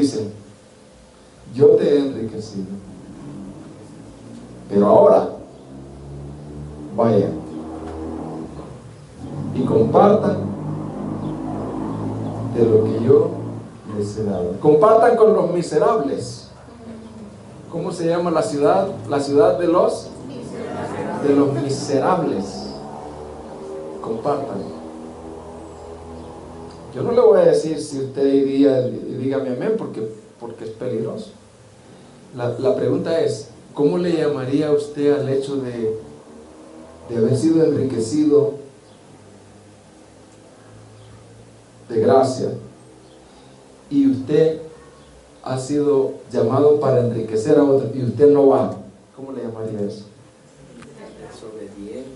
dice, yo te he enriquecido, pero ahora vayan y compartan de lo que yo les he dado. Compartan con los miserables. ¿Cómo se llama la ciudad? La ciudad de los miserables. Compartan. Yo no le voy a decir si usted iría, dígame amén, porque es peligroso. La pregunta es, ¿cómo le llamaría usted al hecho de haber sido enriquecido de gracia y usted ha sido llamado para enriquecer a otros y usted no va? ¿Cómo le llamaría eso? Desobediente.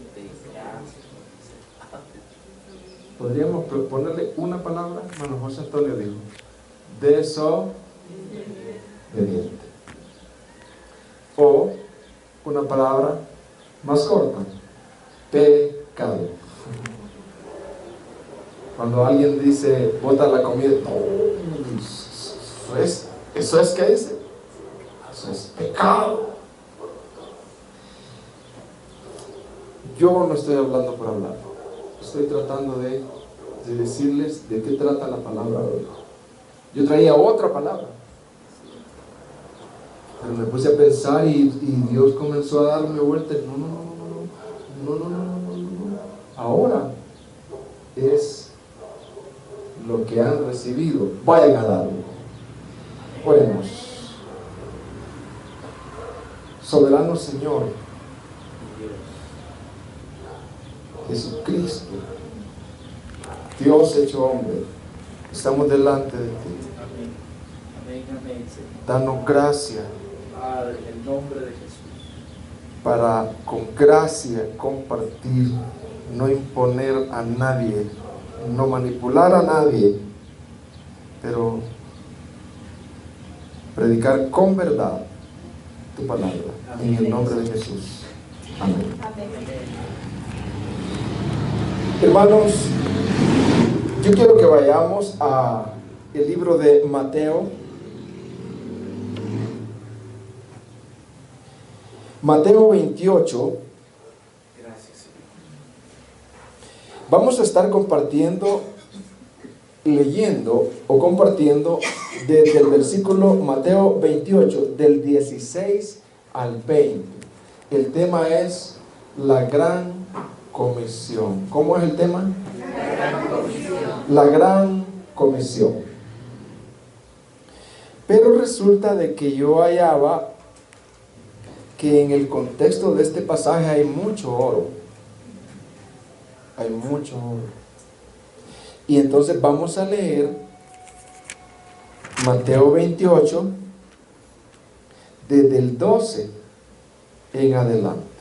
Podríamos ponerle una palabra. Bueno, José Antonio dijo desobediente, o una palabra más corta, pecado. Cuando alguien dice bota la comida, no, eso es ¿qué dice? Eso es pecado. Yo no estoy hablando por hablar, estoy tratando de decirles de qué trata la palabra hoy. Yo traía otra palabra, pero me puse a pensar y Dios comenzó a darme vueltas. No. Ahora es lo que han recibido, vayan a darlo. Oremos. Soberano Señor Jesucristo, Dios hecho hombre, estamos delante de ti. Danos gracia, Padre, en el nombre de Jesús, para con gracia compartir, no imponer a nadie, no manipular a nadie, pero predicar con verdad tu palabra, en el nombre de Jesús. Amén. Hermanos, yo quiero que vayamos a el libro de Mateo. Mateo 28. gracias, Señor. Vamos a estar compartiendo, leyendo o compartiendo desde el versículo Mateo 28, del 16 al 20. El tema es la gran comisión. ¿Cómo es el tema? La gran comisión. La gran comisión. Pero resulta de que yo hallaba que en el contexto de este pasaje hay mucho oro. Hay mucho oro. Y entonces vamos a leer Mateo 28 desde el 12 en adelante.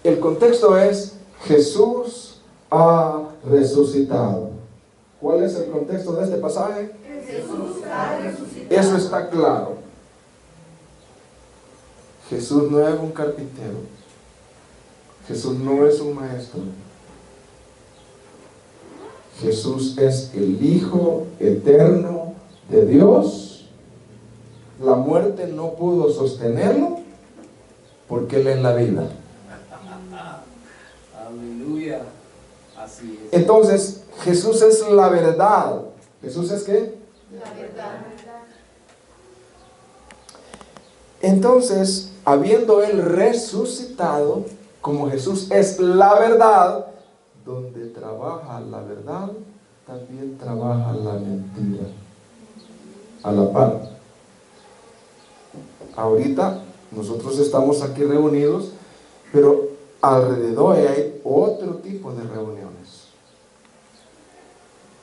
El contexto es Jesús ha resucitado. ¿Cuál es el contexto de este pasaje? Jesús ha resucitado. Eso está claro. Jesús no es un carpintero. Jesús no es un maestro. Jesús es el Hijo eterno de Dios. La muerte no pudo sostenerlo porque Él es la vida. Aleluya. Así es. Entonces, Jesús es la verdad. ¿Jesús es qué? La verdad. Entonces, habiendo Él resucitado, como Jesús es la verdad, donde trabaja la verdad, también trabaja la mentira. A la par. Ahorita nosotros estamos aquí reunidos, pero alrededor hay otro tipo de reuniones.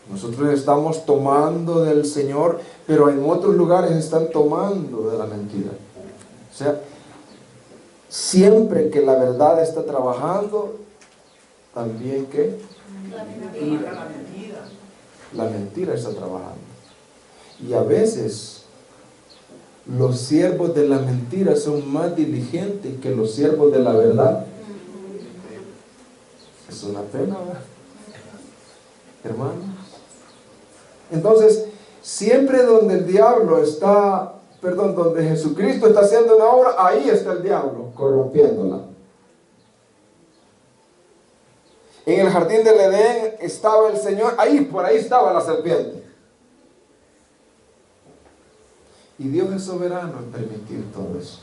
Nosotros estamos tomando del Señor, pero en otros lugares están tomando de la mentira. O sea, siempre que la verdad está trabajando, también que la mentira está trabajando. Y a veces los siervos de la mentira son más diligentes que los siervos de la verdad. Es una pena, ¿verdad? Hermanos. Entonces, Siempre donde el diablo está, perdón, donde Jesucristo está haciendo una obra, ahí está el diablo, corrompiéndola. En el jardín del Edén estaba el Señor, ahí, por ahí estaba la serpiente. Y Dios es soberano en permitir todo eso.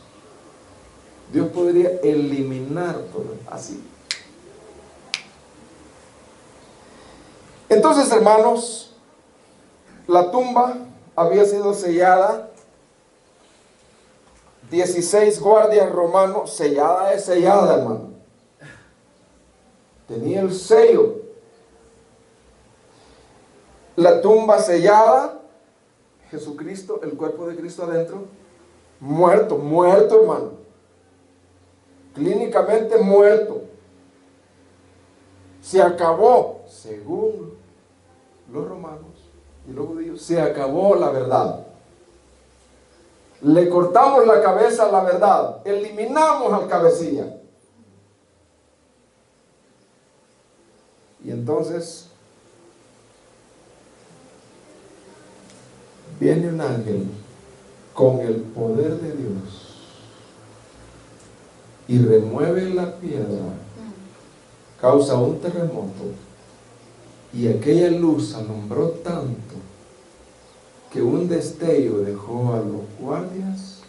Dios podría eliminar todo así. Entonces, hermanos, la tumba había sido sellada. 16 guardias romanos, sellada es sellada, hermano. Tenía el sello. La tumba sellada, Jesucristo, el cuerpo de Cristo adentro, muerto, muerto, hermano. Clínicamente muerto. Se acabó, según los romanos y los judíos, se acabó la verdad. Le cortamos la cabeza a la verdad, eliminamos al cabecilla. Y entonces viene un ángel con el poder de Dios y remueve la piedra, causa un terremoto, y aquella luz alumbró tanto que un destello dejó a los guardias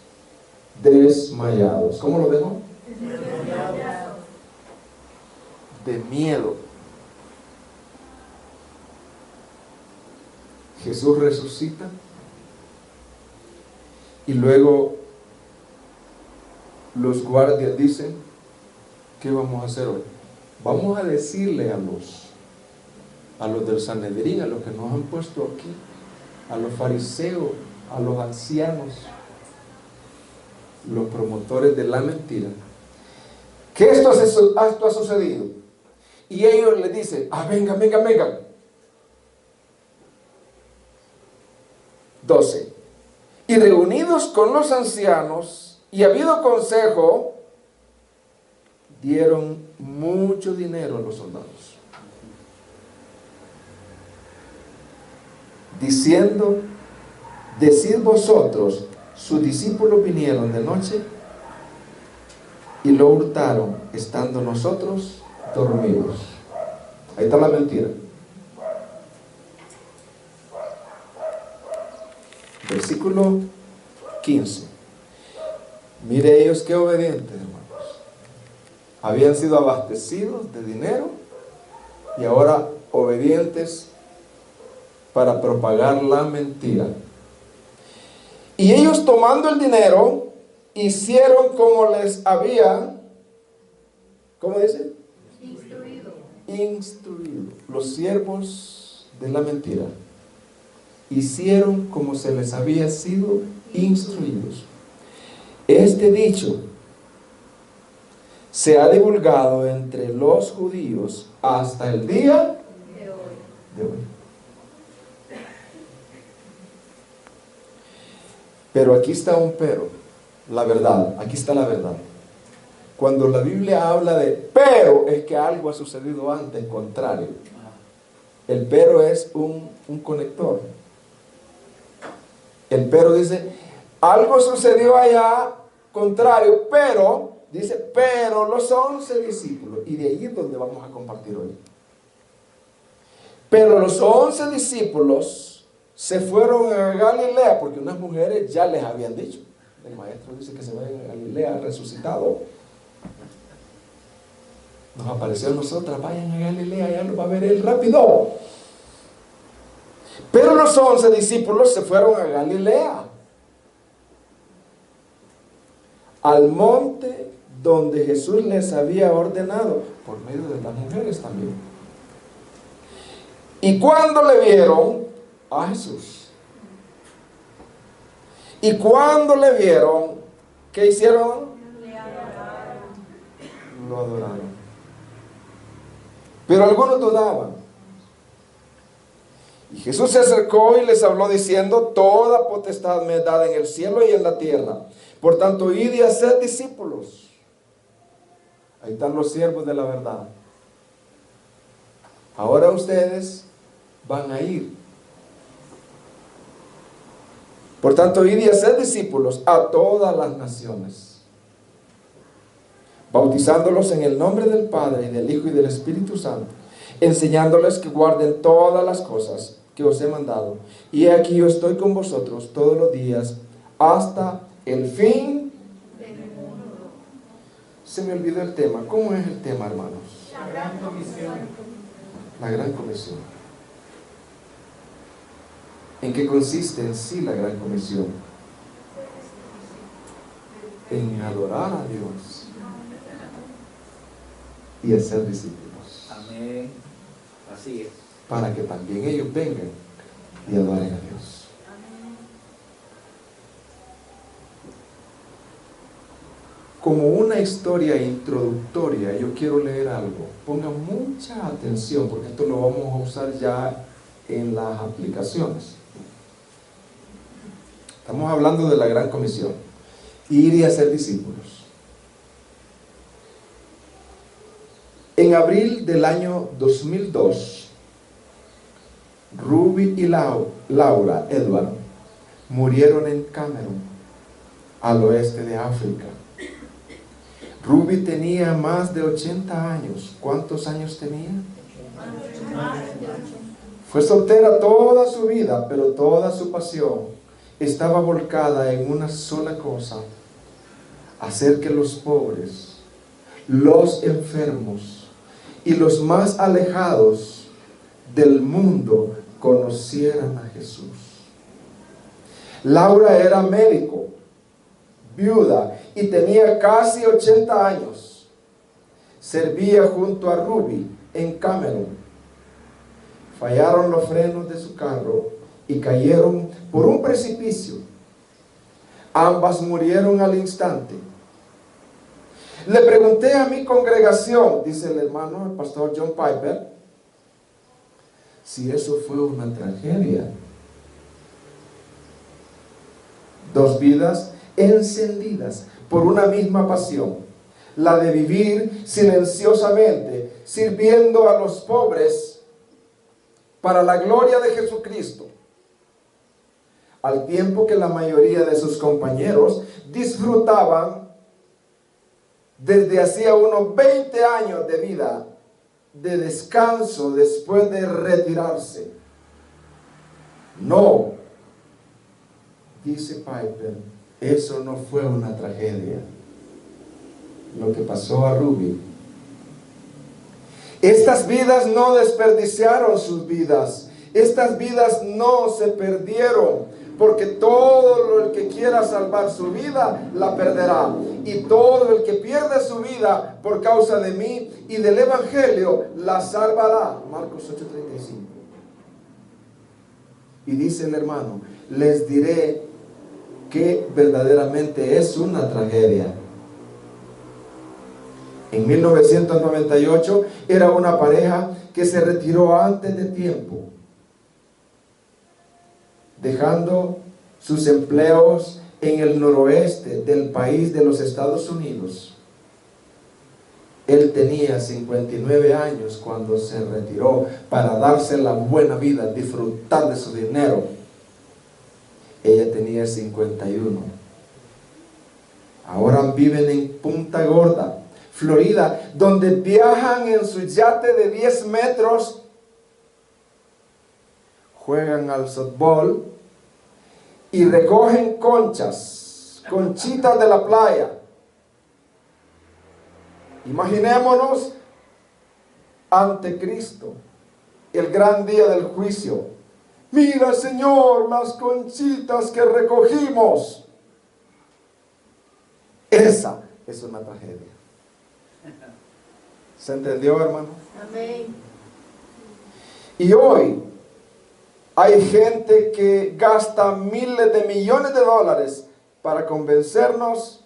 desmayados. ¿Cómo lo dejó? Desmayados. De miedo. Jesús resucita y luego los guardias dicen: ¿qué vamos a hacer hoy? Vamos a decirle a los del Sanedrín, a los que nos han puesto aquí, a los fariseos, a los ancianos, los promotores de la mentira, que esto ha sucedido. Y ellos le dicen: vengan. 12. Y reunidos con los ancianos y habido consejo, dieron mucho dinero a los soldados, diciendo: decid vosotros, sus discípulos vinieron de noche y lo hurtaron, estando nosotros dormidos. Ahí está la mentira. Versículo 15. Mire ellos qué obedientes, hermanos. Habían sido abastecidos de dinero y ahora obedientes para propagar la mentira. Y ellos, tomando el dinero, hicieron como les había, ¿cómo dice? Instruido. Los siervos de la mentira hicieron como se les había sido instruidos. Este dicho se ha divulgado entre los judíos hasta el día de hoy. Pero aquí está un pero, la verdad, aquí está la verdad. Cuando la Biblia habla de pero, es que algo ha sucedido antes, contrario. El pero es un conector. El pero dice, algo sucedió allá, contrario, pero, dice, pero los 11 discípulos, y de ahí es donde vamos a compartir hoy. Pero los 11 discípulos se fueron a Galilea, porque unas mujeres ya les habían dicho. El maestro dice que se vayan a Galilea, resucitado. Nos apareció a nosotras: vayan a Galilea, ya lo va a ver él rápido. Pero los 11 discípulos se fueron a Galilea, al monte donde Jesús les había ordenado, por medio de las mujeres también. Y cuando le vieron a Jesús, y cuando le vieron, ¿qué hicieron? Lo adoraron. Pero algunos dudaban. Y Jesús se acercó y les habló diciendo: toda potestad me es dada en el cielo y en la tierra. Por tanto, id y haced discípulos. Ahí están los siervos de la verdad. Ahora ustedes van a ir Por tanto, id y haced discípulos a todas las naciones, bautizándolos en el nombre del Padre, y del Hijo, y del Espíritu Santo, enseñándoles que guarden todas las cosas que os he mandado. Y aquí yo estoy con vosotros todos los días, hasta el fin. Se me olvidó el tema. ¿Cómo es el tema, hermanos? La gran comisión. La gran comisión. ¿En qué consiste en sí la gran comisión? En adorar a Dios y hacer discípulos. Amén. Así es. Para que también ellos vengan y adoren a Dios. Como una historia introductoria, yo quiero leer algo. Pongan mucha atención, porque esto lo vamos a usar ya en las aplicaciones. Estamos hablando de la gran comisión. Ir y hacer discípulos. En abril del año 2002, Ruby y Laura Edward murieron en Camerún, al oeste de África. Ruby tenía más de 80 años. ¿Cuántos años tenía? Fue soltera toda su vida, pero toda su pasión estaba volcada en una sola cosa: hacer que los pobres, los enfermos y los más alejados del mundo conocieran a Jesús. Laura era médico, viuda, y tenía casi 80 años. Servía junto a Ruby en Camerún. Fallaron los frenos de su carro y cayeron por un precipicio. Ambas murieron al instante. Le pregunté a mi congregación, dice el hermano, el pastor John Piper, si eso fue una tragedia. Dos vidas encendidas por una misma pasión, la de vivir silenciosamente, sirviendo a los pobres para la gloria de Jesucristo, al tiempo que la mayoría de sus compañeros disfrutaban desde hacía unos 20 años de vida de descanso después de retirarse. No, dice Piper, eso no fue una tragedia, lo que pasó a Ruby. Estas vidas no desperdiciaron sus vidas. Estas vidas no se perdieron, porque todo el que quiera salvar su vida la perderá, y todo el que pierde su vida por causa de mí y del evangelio la salvará. Marcos 8:35. Y dice el hermano, les diré que verdaderamente es una tragedia. En 1998 era una pareja que se retiró antes de tiempo, dejando sus empleos en el noroeste del país de los Estados Unidos. Él tenía 59 años cuando se retiró para darse la buena vida, disfrutar de su dinero. Ella tenía 51. Ahora viven en Punta Gorda, Florida, donde viajan en su yate de 10 metros, juegan al softball y recogen conchitas de la playa. Imaginémonos ante Cristo, el gran día del juicio. Mira, Señor, las conchitas que recogimos. Esa es una tragedia. ¿Se entendió, hermano? Amén. Y hoy hay gente que gasta miles de millones de dólares para convencernos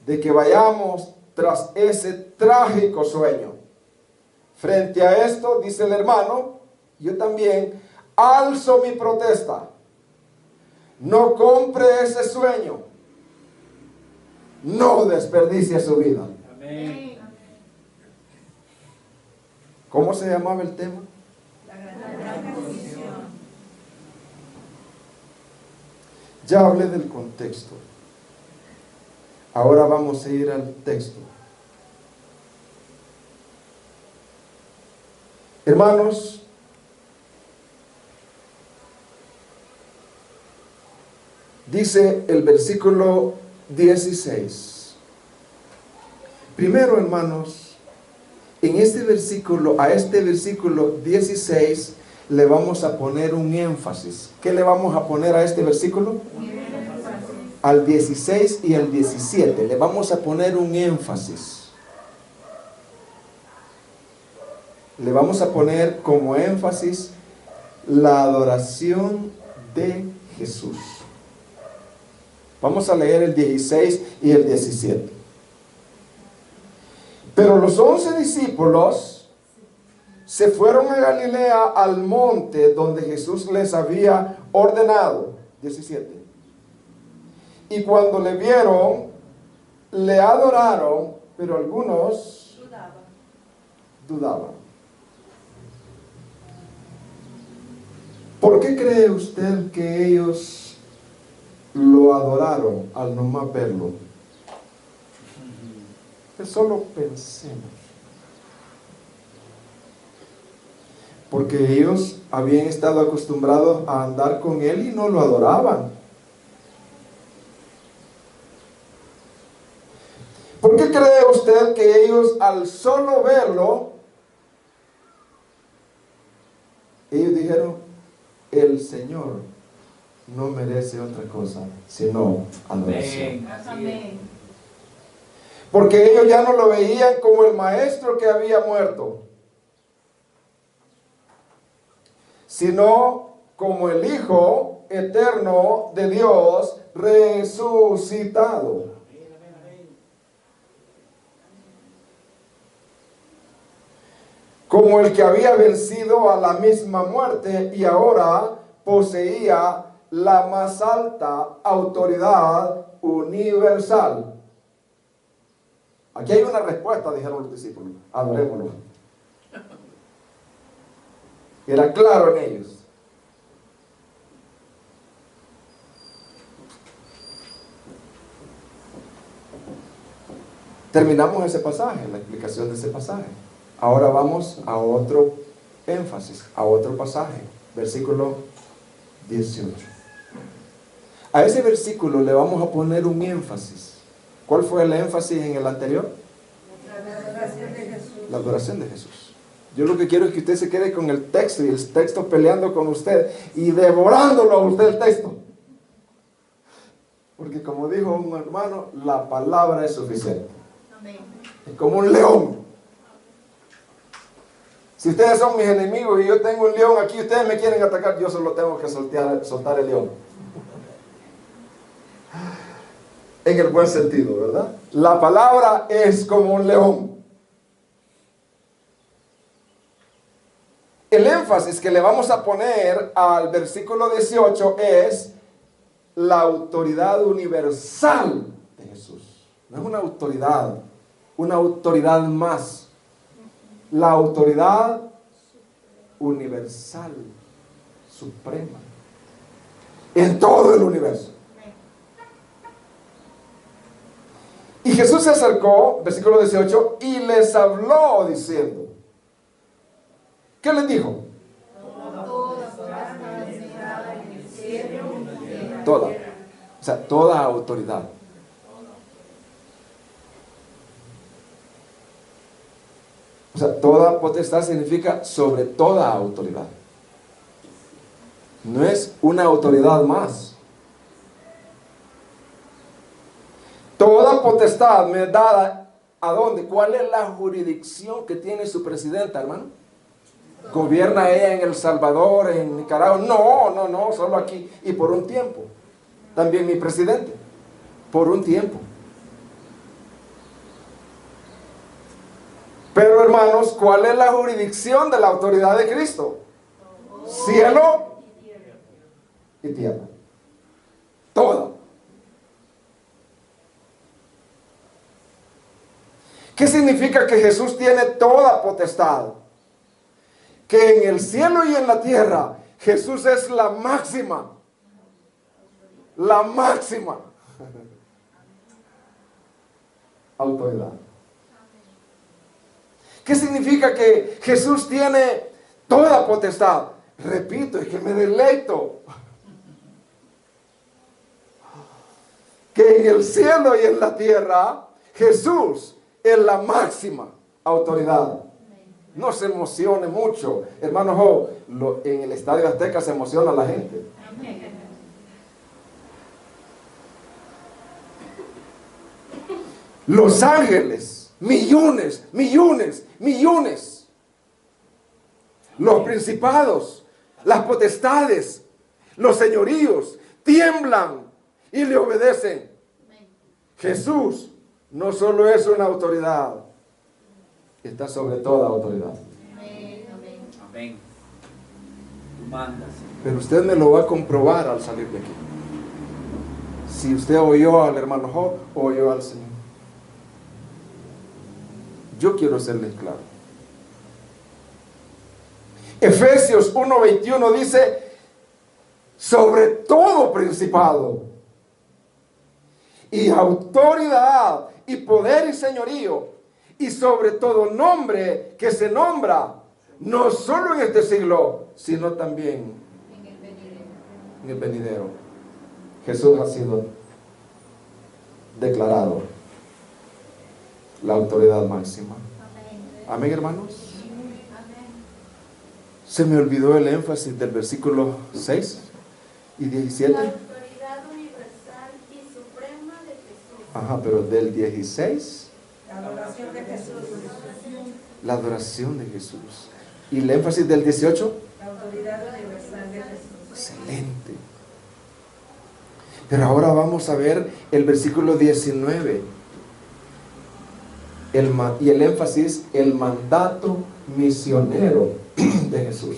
de que vayamos tras ese trágico sueño. Frente a esto, dice el hermano, yo también alzo mi protesta. No compre ese sueño. No desperdicie su vida. Amén. ¿Cómo se llamaba el tema? La gran comisión. Ya hablé del contexto. Ahora vamos a ir al texto. Hermanos, dice el versículo 16. Primero, hermanos, en este versículo, a este versículo 16, le vamos a poner un énfasis. ¿Qué le vamos a poner a este versículo? Al 16 y al 17. Le vamos a poner un énfasis. Le vamos a poner como énfasis la adoración de Jesús. Vamos a leer el 16 y el 17. Pero los 11 discípulos se fueron a Galilea al monte donde Jesús les había ordenado. 17. Y cuando le vieron, le adoraron, pero algunos dudaban. ¿Por qué cree usted que ellos lo adoraron al nomás verlo? Pues solo pensemos. Porque ellos habían estado acostumbrados a andar con él y no lo adoraban. ¿Por qué cree usted que ellos al solo verlo, ellos dijeron, el Señor no merece otra cosa sino adoración? Amén. Porque ellos ya no lo veían como el maestro que había muerto, sino como el Hijo eterno de Dios resucitado. Como el que había vencido a la misma muerte y ahora poseía la más alta autoridad universal. Aquí hay una respuesta, dijeron los discípulos. Adorémoslo. Era claro en ellos. Terminamos ese pasaje, la explicación de ese pasaje. Ahora vamos a otro énfasis, a otro pasaje, versículo 18. A ese versículo le vamos a poner un énfasis. ¿Cuál fue el énfasis en el anterior? La adoración de Jesús. La adoración de Jesús. Yo lo que quiero es que usted se quede con el texto y el texto peleando con usted y devorándolo a usted el texto. Porque como dijo un hermano, la palabra es suficiente. Amén. Es como un león. Si ustedes son mis enemigos y yo tengo un león aquí, ustedes me quieren atacar, yo solo tengo que soltar el león. En el buen sentido, ¿verdad? La palabra es como un león. El énfasis que le vamos a poner al versículo 18 es la autoridad universal de Jesús. No es una autoridad más. La autoridad universal, suprema, en todo el universo. Y Jesús se acercó, versículo 18, y les habló diciendo, ¿qué les dijo? Toda, o sea, toda autoridad. O sea, toda potestad significa sobre toda autoridad. No es una autoridad más. Toda potestad me es dada, ¿a dónde? ¿Cuál es la jurisdicción que tiene su presidenta, hermano? ¿Gobierna ella en El Salvador, en Nicaragua? No, solo aquí. Y por un tiempo. También mi presidente. Por un tiempo. Pero hermanos, ¿cuál es la jurisdicción de la autoridad de Cristo? Cielo y tierra. Toda. ¿Qué significa que Jesús tiene toda potestad? Que en el cielo y en la tierra Jesús es la máxima la máxima autoridad. ¿Qué significa que Jesús tiene toda potestad? Repito, es que me deleito que en el cielo y en la tierra Jesús es la máxima autoridad. No se emocione mucho, hermano. En el Estadio Azteca se emociona la gente. Los ángeles, millones, millones, millones. Los principados, las potestades, los señoríos tiemblan y le obedecen. Jesús no solo es una autoridad, está sobre toda autoridad. Amén. Tú mandas. Pero usted me lo va a comprobar al salir de aquí. Si usted oyó al hermano Job o oyó al Señor. Yo quiero serles claro. Efesios 1:21 dice: sobre todo principado y autoridad y poder y señorío, y sobre todo nombre que se nombra, no solo en este siglo, sino también en el venidero. Jesús ha sido declarado la autoridad máxima. Amén, hermanos. Se me olvidó el énfasis del versículo 6 y 17. La autoridad universal y suprema de Jesús. Ajá, pero del 16, La adoración de Jesús. la adoración de Jesús. ¿Y el énfasis del 18? La autoridad universal de Jesús. Excelente. Pero ahora vamos a ver el versículo 19. Y el énfasis, el mandato misionero de Jesús.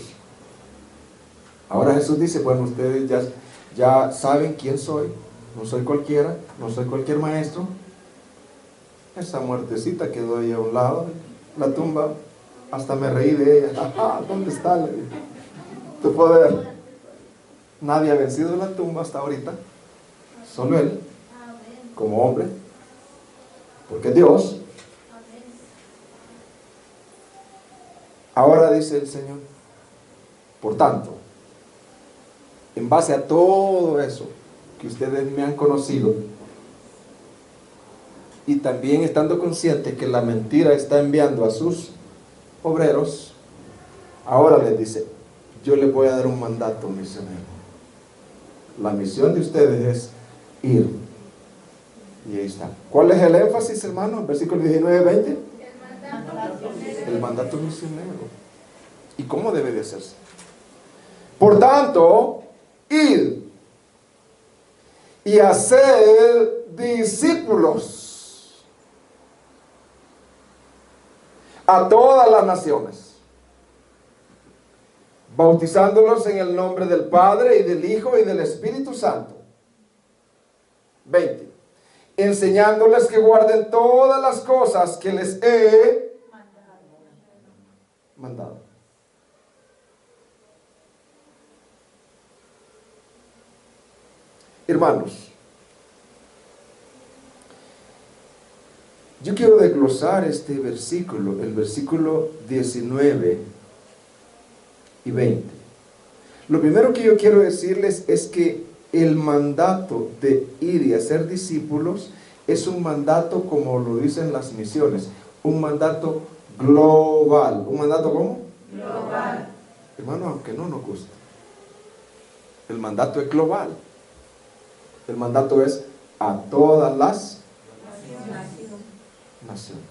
Ahora Jesús dice: bueno, ustedes ya saben quién soy. No soy cualquiera, no soy cualquier maestro. Esa muertecita quedó ahí a un lado, la tumba, hasta me reí de ella. Ajá, ¿dónde está tu poder? Nadie ha vencido la tumba hasta ahorita, solo Él, como hombre, porque Dios. Ahora dice el Señor: por tanto, en base a todo eso que ustedes me han conocido, y también estando conscientes que la mentira está enviando a sus obreros, ahora les dice: yo les voy a dar un mandato misionero. La misión de ustedes es ir. Y ahí está. ¿Cuál es el énfasis, hermano? Versículo 19-20. El mandato misionero. ¿Y cómo debe de hacerse? Por tanto, id y hacer discípulos a todas las naciones, bautizándolos en el nombre del Padre y del Hijo y del Espíritu Santo. 20. Enseñándoles que guarden todas las cosas que les he mandado. Hermanos, yo quiero desglosar este versículo, el versículo 19 y 20. Lo primero que yo quiero decirles es que el mandato de ir y hacer discípulos es un mandato, como lo dicen las misiones, un mandato global. ¿Un mandato cómo? Global. Hermano, aunque no nos guste, el mandato es global. El mandato es a todas las naciones.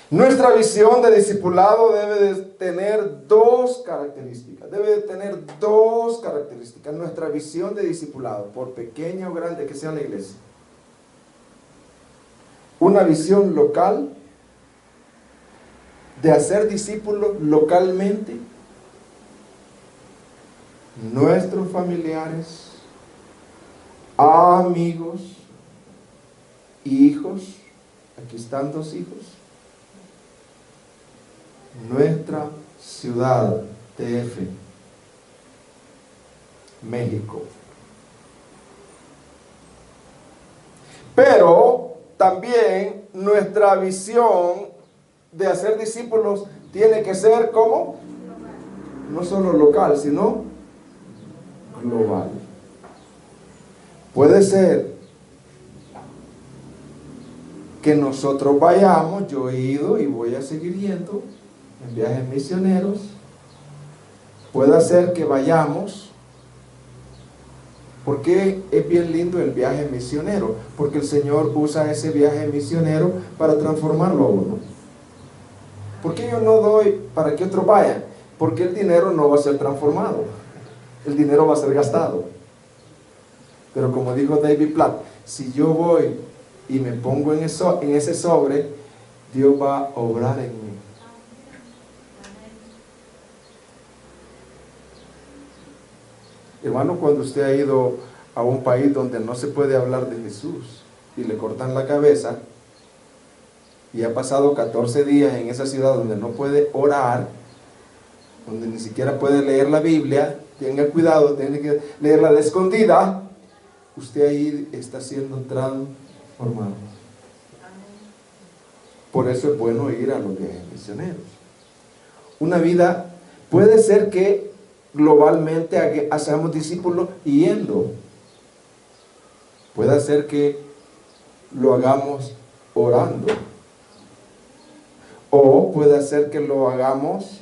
Nuestra visión de discipulado debe de tener dos características. Nuestra visión de discipulado, por pequeña o grande que sea la iglesia. Una visión local, de hacer discípulos localmente. Nuestros familiares, amigos, hijos, aquí están 2 hijos, nuestra ciudad, TF, México. Pero también nuestra visión de hacer discípulos tiene que ser como no solo local, sino global. Puede ser que nosotros vayamos, yo he ido y voy a seguir yendo en viajes misioneros. Puede ser que vayamos, porque es bien lindo el viaje misionero, porque el Señor usa ese viaje misionero para transformarlo a uno. ¿Por qué yo no doy para que otros vayan? Porque el dinero no va a ser transformado, el dinero va a ser gastado. Pero como dijo David Platt, si yo voy y me pongo en ese sobre, Dios va a obrar en mí. Hermano, cuando usted ha ido a un país donde no se puede hablar de Jesús y le cortan la cabeza, y ha pasado 14 días en esa ciudad donde no puede orar, donde ni siquiera puede leer la Biblia, tenga cuidado, tiene que leerla de escondida, usted ahí está siendo transformado. Por eso es bueno ir a los viajes misioneros. Una vida, puede ser que globalmente hagamos discípulos yendo. Puede ser que lo hagamos orando. O puede ser que lo hagamos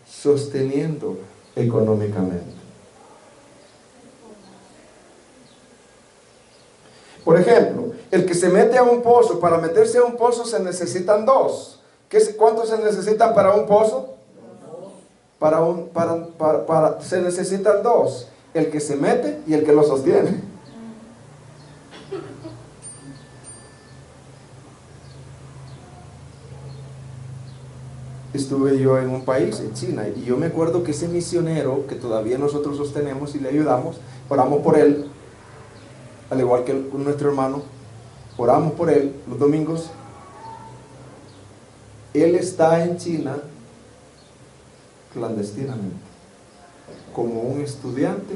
sosteniendo económicamente. Por ejemplo, el que se mete a un pozo, para meterse a un pozo se necesitan dos. ¿Cuántos se necesitan para un pozo? Se necesitan dos. El que se mete y el que lo sostiene. Estuve yo en un país, en China, y yo me acuerdo que ese misionero que todavía nosotros sostenemos y le ayudamos, oramos por él, al igual que nuestro hermano, oramos por él los domingos. Él está en China clandestinamente, como un estudiante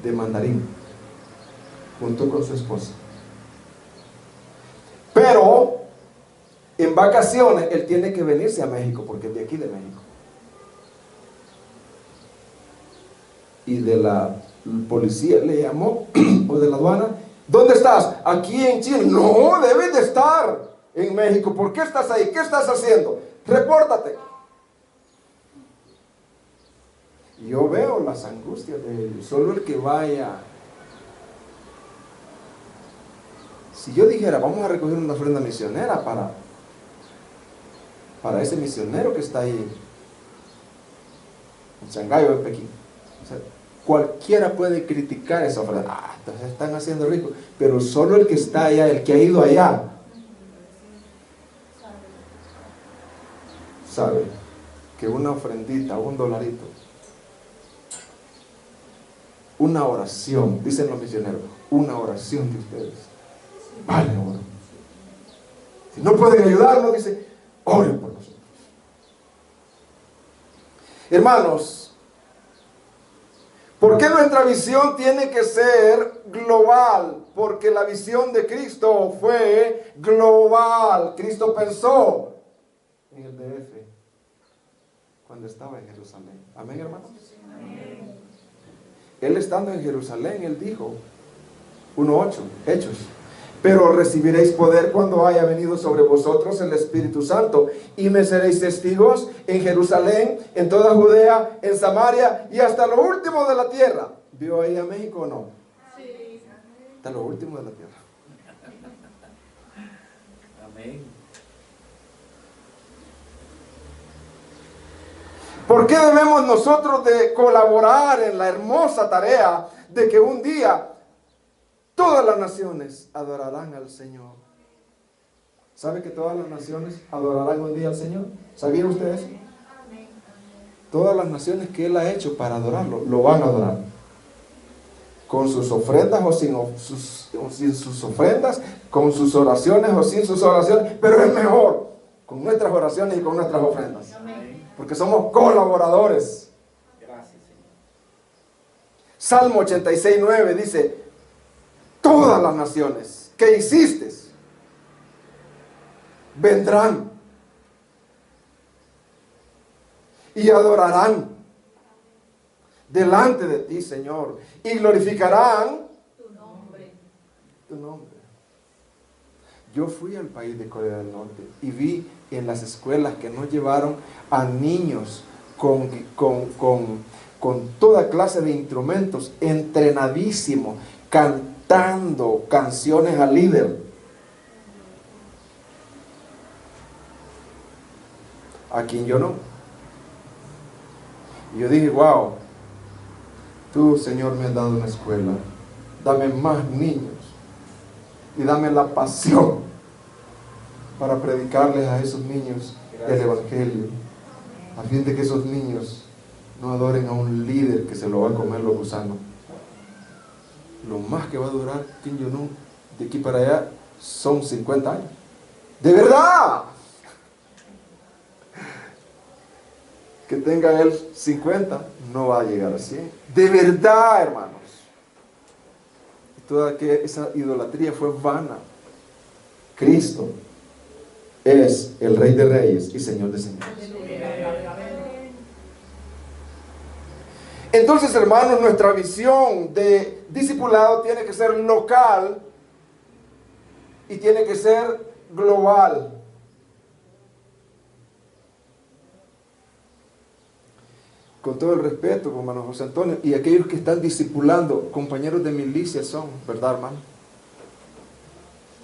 de mandarín, junto con su esposa. Pero en vacaciones él tiene que venirse a México, porque es de aquí de México. Y de la policía le llamó, o de la aduana: ¿dónde estás? Aquí en Chile. No, debes de estar en México. ¿Por qué estás ahí? ¿Qué estás haciendo? Repórtate. Yo veo las angustias de ellos. Solo el que vaya. Si yo dijera, vamos a recoger una ofrenda misionera para ese misionero que está ahí en Shanghái o en Pekín, o sea, cualquiera puede criticar esa ofrenda. Entonces están haciendo rico. Pero solo el que está allá, el que ha ido allá, sabe que una ofrendita, un dolarito, una oración, dicen los misioneros, una oración de ustedes vale oro. Si no pueden ayudarnos, dice, oren por nosotros. Hermanos, ¿por qué nuestra visión tiene que ser global? Porque la visión de Cristo fue global. Cristo pensó en el DF cuando estaba en Jerusalén. Amén, hermanos. Amén. Él estando en Jerusalén, él dijo, 1:8, Hechos: pero recibiréis poder cuando haya venido sobre vosotros el Espíritu Santo, y me seréis testigos en Jerusalén, en toda Judea, en Samaria y hasta lo último de la tierra. ¿Vio ahí a México o no? Sí. Hasta lo último de la tierra. Amén. ¿Por qué debemos nosotros de colaborar en la hermosa tarea de que un día todas las naciones adorarán al Señor? ¿Sabe que todas las naciones adorarán un día al Señor? ¿Sabían ustedes? Todas las naciones que Él ha hecho para adorarlo, lo van a adorar. Con sus ofrendas o sin sus ofrendas, con sus oraciones o sin sus oraciones, pero es mejor con nuestras oraciones y con nuestras ofrendas. Porque somos colaboradores. Gracias, Señor. Salmo 86:9 dice: todas las naciones que hiciste vendrán y adorarán delante de ti, Señor, y glorificarán tu nombre. Yo fui al país de Corea del Norte y vi en las escuelas que no llevaron a niños con toda clase de instrumentos, entrenadísimos, cantando canciones al líder. Aquí en yo no. Y yo dije: wow, tú, Señor, me has dado una escuela. Dame más niños y dame la pasión para predicarles a esos niños el Evangelio, a fin de que esos niños no adoren a un líder que se lo va a comer los gusanos. Lo más que va a durar Kim Jong-un de aquí para allá son 50 años. ¡De verdad! Que tenga él 50, no va a llegar a 100. De verdad, hermanos. Toda esa idolatría fue vana. Cristo es el Rey de Reyes y Señor de Señores. Entonces, hermanos, nuestra visión de discipulado tiene que ser local y tiene que ser global. Con todo el respeto, hermano José Antonio, y aquellos que están discipulando, compañeros de milicia son, ¿verdad, hermano?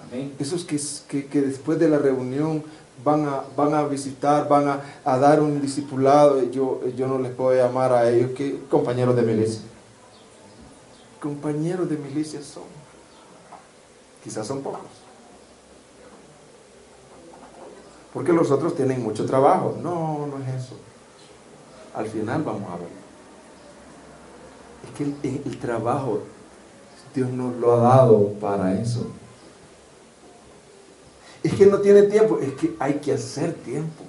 Amén. Esos que después de la reunión van a visitar, van a dar un discipulado. Yo no les puedo llamar a ellos que compañeros de milicia. Compañeros de milicia son. Quizás son pocos. Porque los otros tienen mucho trabajo. No es eso. Al final vamos a ver. Es que el trabajo Dios nos lo ha dado para eso. Es que no tiene tiempo, es que hay que hacer tiempo.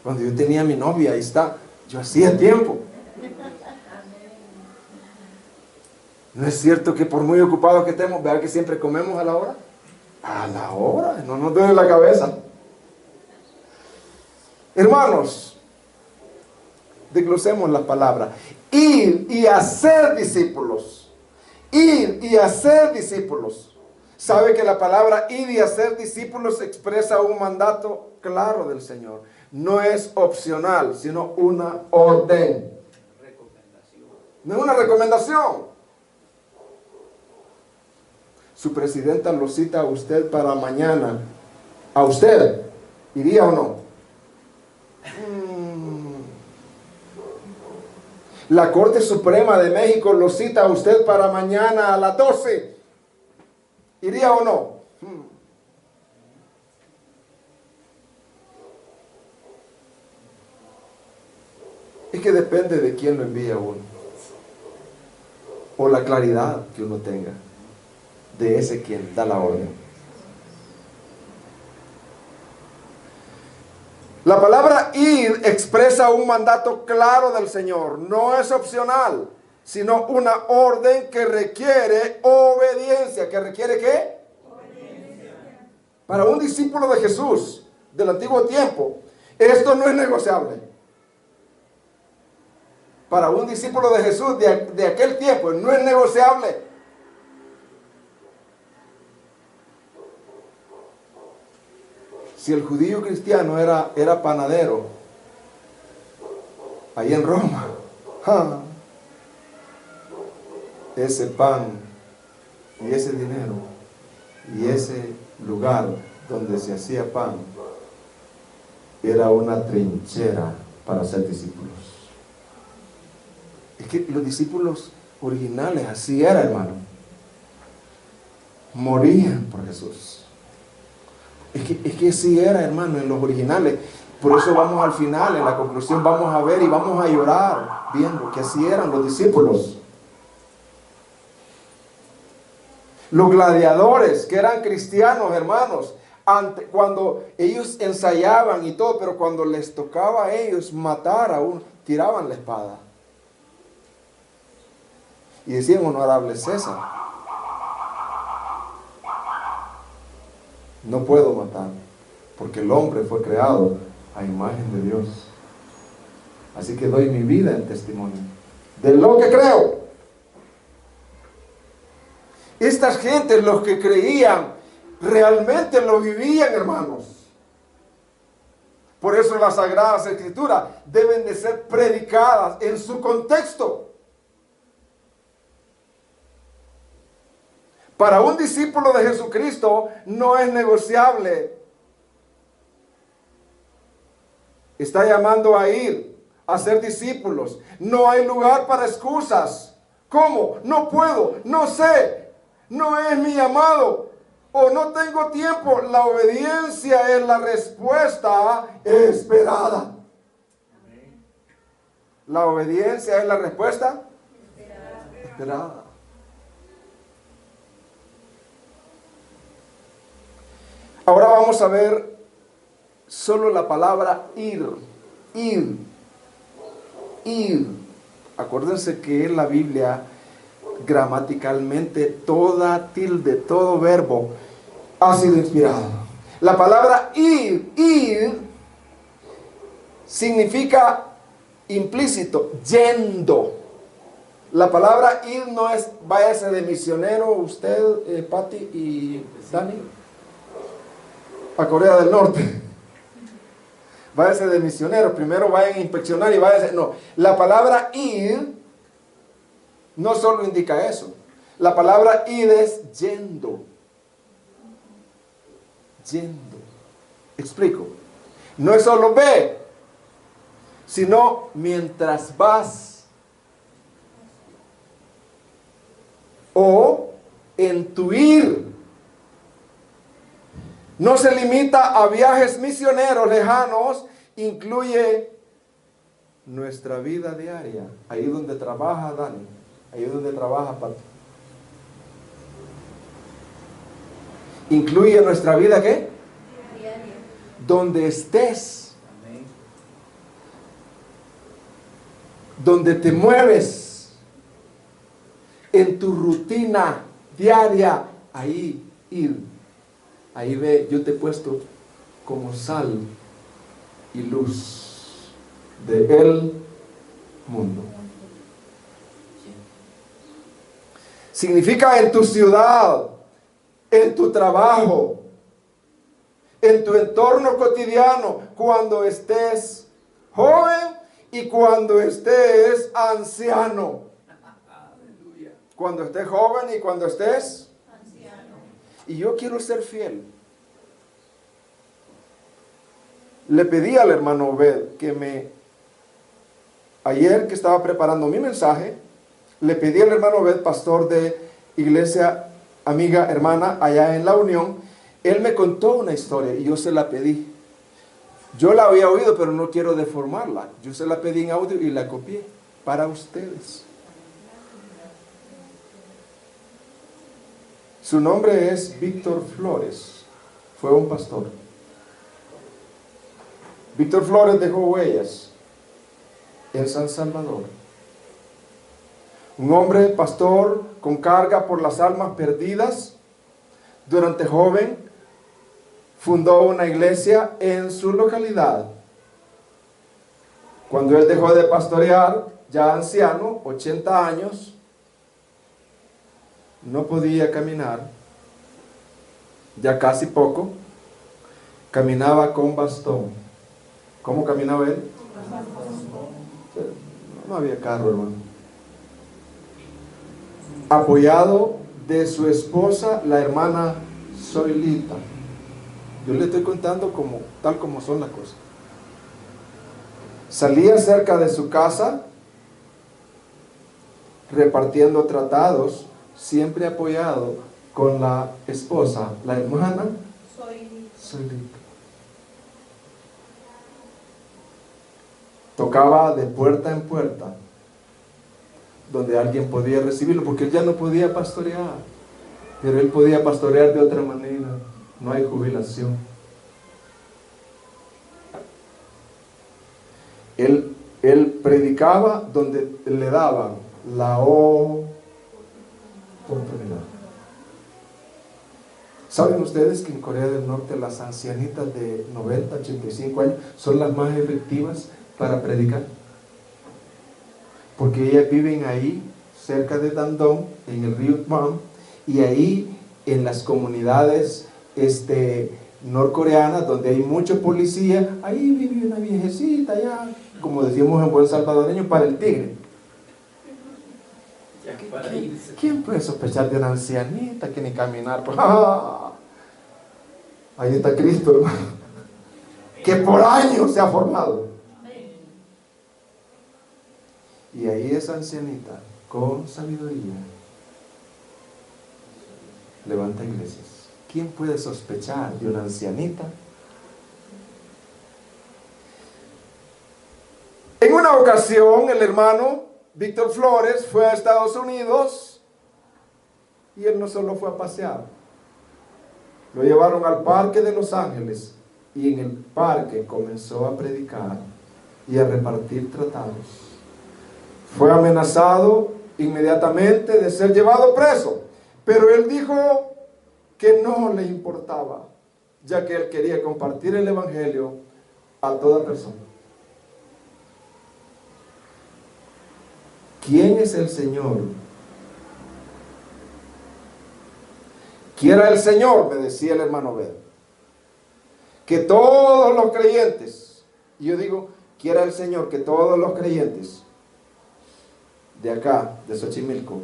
Cuando yo tenía a mi novia, ahí está, yo hacía tiempo. ¿No es cierto que por muy ocupados que estemos, vea que siempre comemos a la hora? A la hora, no nos duele la cabeza. Hermanos, desglosemos la palabra. Ir y hacer discípulos. Ir y hacer discípulos. Sabe que la palabra ir y hacer discípulos expresa un mandato claro del Señor. No es opcional, sino una orden. No es una recomendación. Su presidenta lo cita a usted para mañana. ¿A usted iría o no? La Corte Suprema de México lo cita a usted para mañana a las 12. ¿Iría o no? Es que depende de quién lo envía a uno. O la claridad que uno tenga de ese quien da la orden. La palabra ir expresa un mandato claro del Señor. No es opcional, sino una orden que requiere obediencia. ¿Que requiere qué? Obediencia. Para un discípulo de Jesús del antiguo tiempo, esto no es negociable. Para un discípulo de Jesús de aquel tiempo, no es negociable. Si el judío cristiano era panadero, ahí en Roma, ese pan y ese dinero y ese lugar donde se hacía pan era una trinchera para ser discípulos. Es que los discípulos originales así era, hermano. Morían por Jesús. Es que así era, hermano, en los originales. Por eso vamos al final, en la conclusión vamos a ver y vamos a llorar viendo que así eran los discípulos. Los gladiadores que eran cristianos, hermanos, cuando ellos ensayaban y todo, pero cuando les tocaba a ellos matar a uno, tiraban la espada. y decían honorable César. No puedo matar, porque el hombre fue creado a imagen de Dios. Así que doy mi vida en testimonio de lo que creo. Estas gentes, los que creían, realmente lo vivían, hermanos. Por eso las Sagradas Escrituras deben de ser predicadas en su contexto. Para un discípulo de Jesucristo no es negociable. Está llamando a ir a ser discípulos. No hay lugar para excusas. ¿Cómo? No puedo, no sé, no es mi llamado o no tengo tiempo. La obediencia es la respuesta esperada. La obediencia es la respuesta esperada. Ahora vamos a ver solo la palabra ir. Acuérdense que en la Biblia, gramaticalmente, toda tilde, todo verbo ha sido inspirado. La palabra ir significa implícito, yendo. La palabra ir no es váyase de misionero, usted, Patti y Dani, a Corea del Norte. Váyase de misionero, primero vayan a inspeccionar y váyase. No, la palabra ir no solo indica eso. La palabra ir es yendo. Yendo. Explico. No es solo ve, sino mientras vas. O en tu ir. No se limita a viajes misioneros lejanos, incluye nuestra vida diaria. Ahí donde trabaja Dani, ahí donde trabaja Pati. Incluye nuestra vida, ¿qué? Diaria. Donde estés. Amén. Donde te mueves. En tu rutina diaria. Ahí ir. Ahí ve, yo te he puesto como sal y luz del mundo. Significa en tu ciudad, en tu trabajo, en tu entorno cotidiano, cuando estés joven y cuando estés anciano. Aleluya. Cuando estés joven y cuando estés y yo quiero ser fiel. Le pedí al hermano Obed que ayer que estaba preparando mi mensaje, le pedí al hermano Obed, pastor de iglesia amiga, hermana, allá en La Unión, él me contó una historia y yo se la pedí. Yo la había oído, pero no quiero deformarla. Yo se la pedí en audio y la copié para ustedes. Su nombre es Víctor Flores. Fue un pastor. Víctor Flores dejó huellas en San Salvador. Un hombre pastor con carga por las almas perdidas. Durante joven fundó una iglesia en su localidad. Cuando él dejó de pastorear, ya anciano, 80 años, no podía caminar, ya casi poco, caminaba con bastón. ¿Cómo caminaba él? No había carro, hermano. Apoyado de su esposa, la hermana Zoilita. Yo le estoy contando tal como son las cosas. Salía cerca de su casa, repartiendo tratados, siempre apoyado con la esposa, la hermana Zoilita. Tocaba de puerta en puerta, donde alguien podía recibirlo, porque él ya no podía pastorear, pero él podía pastorear de otra manera. No hay jubilación. Él predicaba donde le daban la oportunidad. ¿Saben ustedes que en Corea del Norte las ancianitas de 90, 85 años son las más efectivas para predicar? Porque ellas viven ahí, cerca de Dandong, en el río Kwan, y ahí en las comunidades norcoreanas, donde hay mucho policía, ahí vive una viejecita ya, como decimos en buen salvadoreño, para el tigre. ¿Quién puede sospechar de una ancianita que ni caminar? Ahí está Cristo, hermano, que por años se ha formado. Y ahí esa ancianita, con sabiduría, levanta iglesias. ¿Quién puede sospechar de una ancianita? En una ocasión, el hermano Víctor Flores fue a Estados Unidos y él no solo fue a pasear. Lo llevaron al parque de Los Ángeles y en el parque comenzó a predicar y a repartir tratados. Fue amenazado inmediatamente de ser llevado preso, pero él dijo que no le importaba, ya que él quería compartir el evangelio a toda persona. ¿Quién es el Señor? Quiera el Señor, me decía el hermano Bed, que todos los creyentes, y yo digo, quiera el Señor que todos los creyentes de acá, de Xochimilco,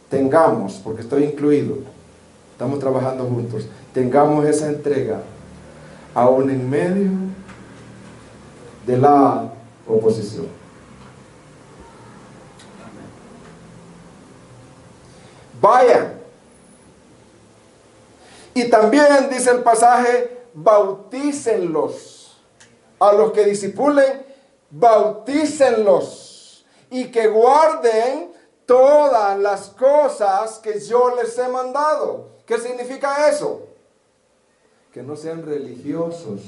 tengamos, porque estoy incluido, estamos trabajando juntos, tengamos esa entrega aún en medio de la oposición. Vayan. Y también dice el pasaje, bautícenlos. A los que discipulen, bautícenlos. Y que guarden todas las cosas que yo les he mandado. ¿Qué significa eso? Que no sean religiosos.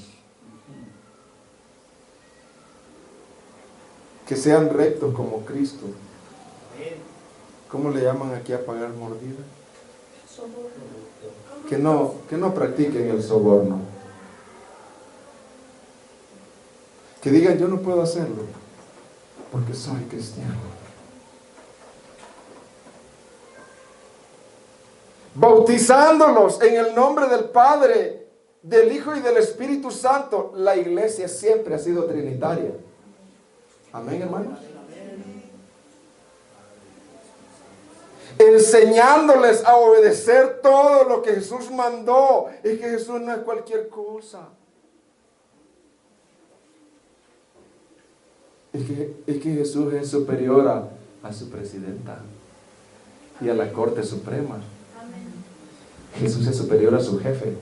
Que sean rectos como Cristo. ¿Cómo le llaman aquí a pagar mordida? Que no practiquen el soborno. Que digan, yo no puedo hacerlo porque soy cristiano. Bautizándolos en el nombre del Padre, del Hijo y del Espíritu Santo. La iglesia siempre ha sido trinitaria. Amén, hermanos. Enseñándoles a obedecer todo lo que Jesús mandó. Es que Jesús no es cualquier cosa. Es que Jesús es superior a su presidenta y a la Corte Suprema. Jesús es superior a su jefe.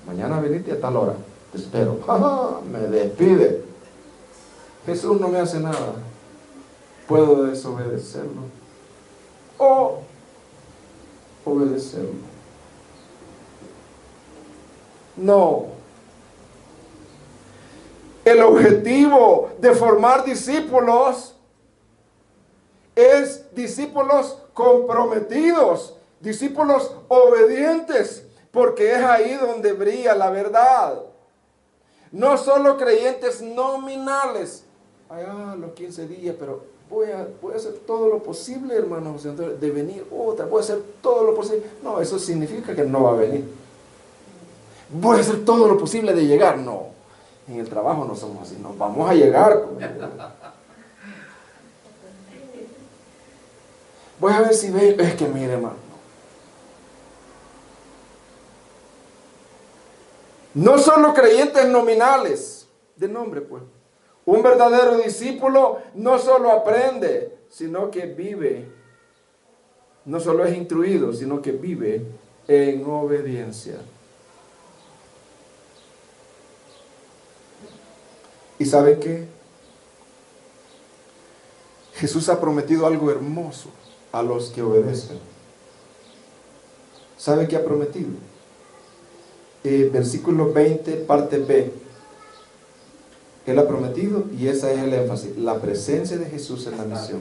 Mañana venite a tal hora, te espero. Me despide. Jesús no me hace nada. Puedo desobedecerlo o obedecerlo. No. El objetivo de formar discípulos es discípulos comprometidos, discípulos obedientes, porque es ahí donde brilla la verdad. No solo creyentes nominales. Allá los 15 días, pero voy a hacer todo lo posible, hermano José Antonio, de venir otra. Voy a hacer todo lo posible. No, eso significa que no va a venir. Voy a hacer todo lo posible de llegar. No. En el trabajo no somos así, nos vamos a llegar. Voy a ver si ve, es que mire, hermano. No solo creyentes nominales, de nombre pues. Un verdadero discípulo no solo aprende, sino que vive. No solo es instruido, sino que vive en obediencia. ¿Y saben qué? Jesús ha prometido algo hermoso a los que obedecen. ¿Saben qué ha prometido? Versículo 20, parte B. Él ha prometido, y ese es el énfasis, la presencia de Jesús en la misión.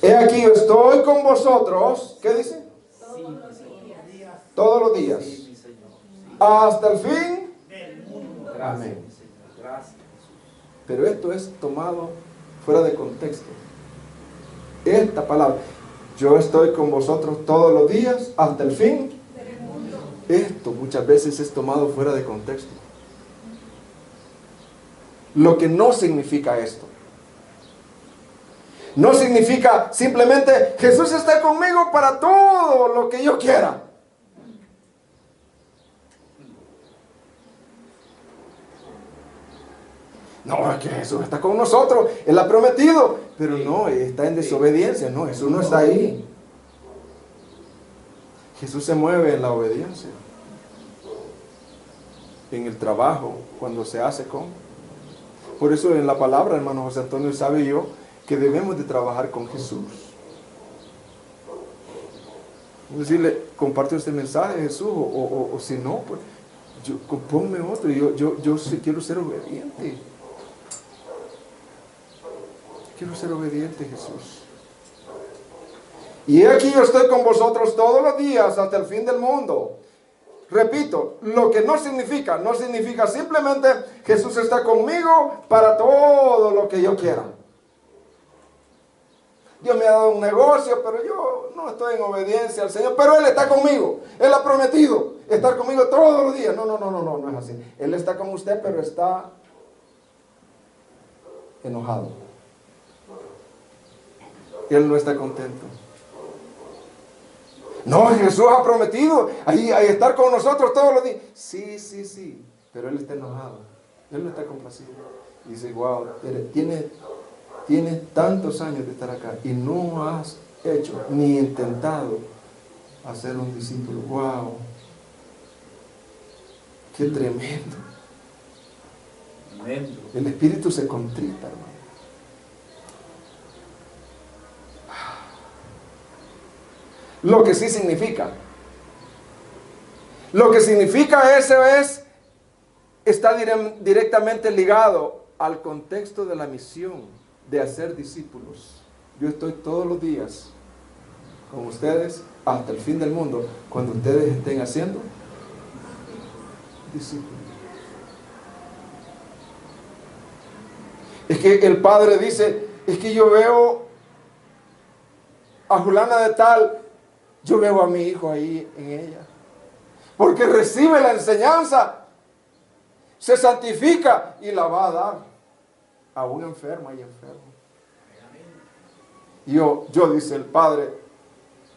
He aquí yo estoy con vosotros. ¿Qué dice? Sí, mi Señor. Todos los días. Sí, mi Señor. Sí. Hasta el fin. Gracias, Amén. mi Señor. Gracias, Jesús. Pero esto es tomado fuera de contexto. Esta palabra, yo estoy con vosotros todos los días hasta el fin. Esto muchas veces es tomado fuera de contexto. Lo que no significa esto. No significa simplemente Jesús está conmigo para todo lo que yo quiera. No, es que Jesús está con nosotros, Él ha prometido, pero no, está en desobediencia, no, Jesús no está ahí. Jesús se mueve en la obediencia, en el trabajo, cuando se hace con. Por eso en la palabra, hermano José Antonio, sabe yo que debemos de trabajar con Jesús. Decirle, comparte este mensaje, Jesús, o si no, pues, ponme otro, yo sí quiero ser obediente. Quiero ser obediente, Jesús. Y he aquí yo estoy con vosotros todos los días hasta el fin del mundo. Repito, lo que no significa simplemente Jesús está conmigo para todo lo que yo quiera. Dios me ha dado un negocio, pero yo no estoy en obediencia al Señor, pero Él está conmigo. Él ha prometido estar conmigo todos los días. No es así. Él está con usted, pero está enojado. Él no está contento. No, Jesús ha prometido ahí estar con nosotros todos los días. Sí, pero Él está enojado. Él no está complacido. Y dice, wow, tienes tantos años de estar acá y no has hecho ni intentado hacer un discípulo. Wow, qué tremendo. Tremendo. El espíritu se contrita, hermano. Lo que sí significa. Lo que significa eso está directamente ligado al contexto de la misión de hacer discípulos. Yo estoy todos los días con ustedes hasta el fin del mundo cuando ustedes estén haciendo discípulos. Es que el padre dice, es que yo veo a fulana de tal, yo veo a mi hijo ahí en ella. Porque recibe la enseñanza, se santifica y la va a dar a una enferma y enfermo. Yo dice el padre,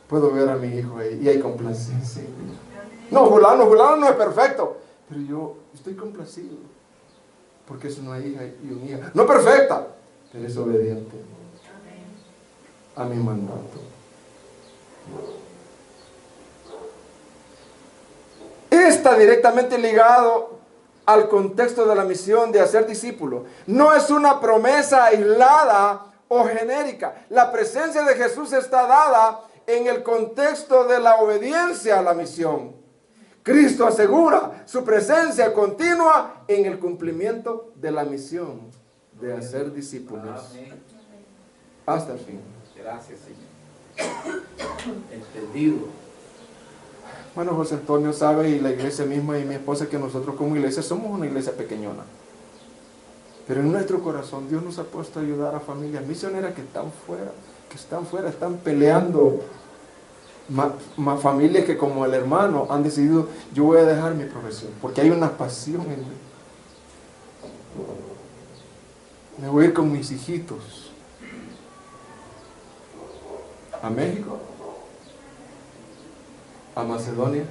puedo ver a mi hijo ahí y hay complacencia. No, fulano no es perfecto, pero yo estoy complacido porque es una hija y un hijo. No perfecta, pero es obediente a mi mandato. Está directamente ligado al contexto de la misión de hacer discípulos. No es una promesa aislada o genérica. La presencia de Jesús está dada en el contexto de la obediencia a la misión. Cristo asegura su presencia continua en el cumplimiento de la misión de hacer discípulos. Amén. Hasta el fin. Gracias, Señor. Entendido. Bueno, José Antonio sabe, y la iglesia misma y mi esposa, que nosotros como iglesia somos una iglesia pequeñona. Pero en nuestro corazón Dios nos ha puesto a ayudar a familias misioneras que están fuera, están peleando. Más familias que como el hermano han decidido, yo voy a dejar mi profesión, porque hay una pasión en mí. Me voy a ir con mis hijitos a México, a Macedonia,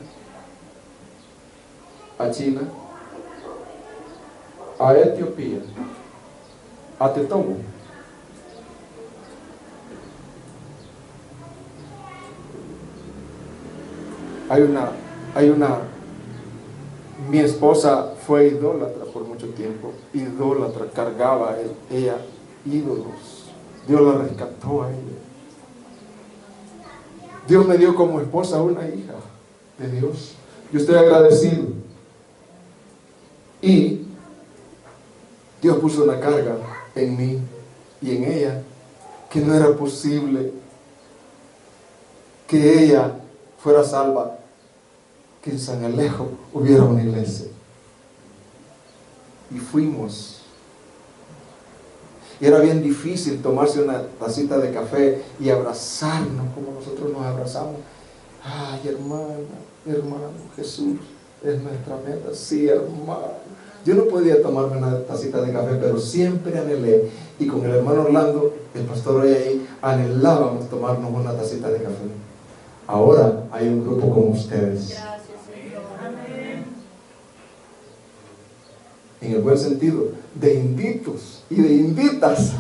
a China, a Etiopía, a Tetomo. Mi esposa fue idólatra por mucho tiempo, idólatra, cargaba ella ídolos. Dios la rescató a ella. Dios me dio como esposa una hija de Dios. Yo estoy agradecido. Y Dios puso una carga en mí y en ella que no era posible que ella fuera salva, que en San Alejo hubiera una iglesia. Y fuimos. Y era bien difícil tomarse una tacita de café y abrazarnos como nosotros nos abrazamos. Ay, hermano, Jesús es nuestra meta. Sí, hermano. Yo no podía tomarme una tacita de café, pero siempre anhelé. Y con el hermano Orlando, el pastor hoy ahí, anhelábamos tomarnos una tacita de café. Ahora hay un grupo como ustedes. Gracias, Señor. Amén. En el buen sentido, de inditos y de inditas,